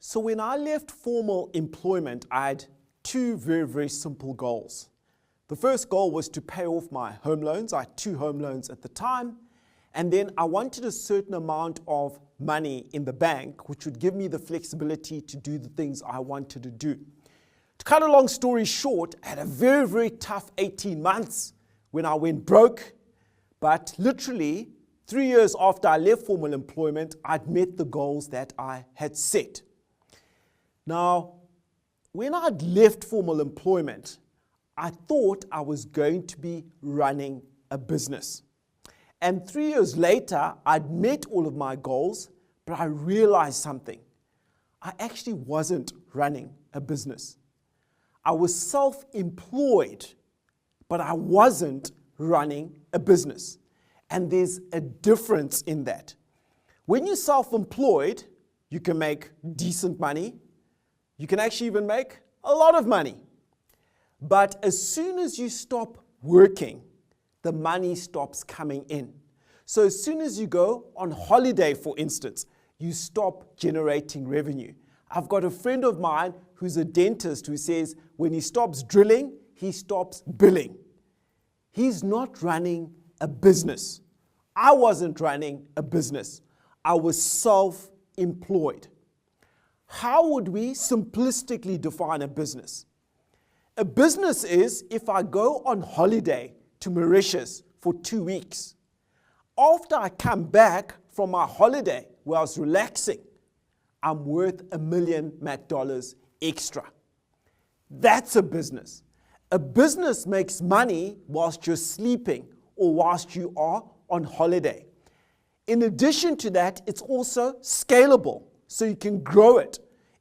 So when I left formal employment, I had two very, very simple goals. The first goal was to pay off my home loans. I had 2 home loans at the time. And then I wanted a certain amount of money in the bank, which would give me the flexibility to do the things I wanted to do. To cut a long story short, I had a very, very tough 18 months when I went broke. But literally, 3 years after I left formal employment, I'd met the goals that I had set. Now, when I'd left formal employment, I thought I was going to be running a business. And 3 years later, I'd met all of my goals, but I realized something. I actually wasn't running a business. I was self-employed, but I wasn't running a business. And there's a difference in that. When you're self-employed, you can make decent money. You can actually even make a lot of money. But as soon as you stop working, the money stops coming in. So as soon as you go on holiday, for instance, you stop generating revenue. I've got a friend of mine who's a dentist who says when he stops drilling, he stops billing. He's not running a business. I wasn't running a business. I was self-employed. How would we simplistically define a business? A business is if I go on holiday to Mauritius for 2 weeks. After I come back from my holiday where I was relaxing, I'm worth $1 million extra. That's a business. A business makes money whilst you're sleeping or whilst you are on holiday. In addition to that, it's also scalable, so you can grow it.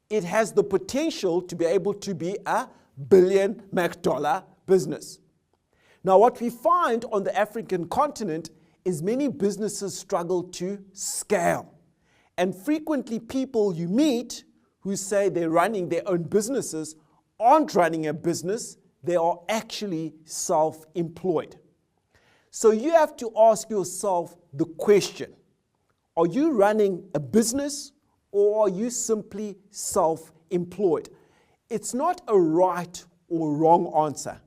It has the potential to be able to be a $1 billion business. Now, what we find on the African continent is many businesses struggle to scale. And frequently people you meet who say they're running their own businesses aren't running a business, they are actually self-employed. So you have to ask yourself the question, are you running a business or are you simply self-employed? It's not a right or wrong answer.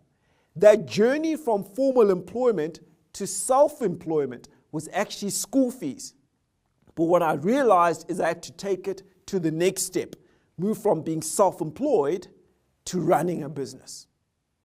That journey from formal employment to self-employment was actually school fees. But what I realized is I had to take it to the next step, move from being self-employed to running a business.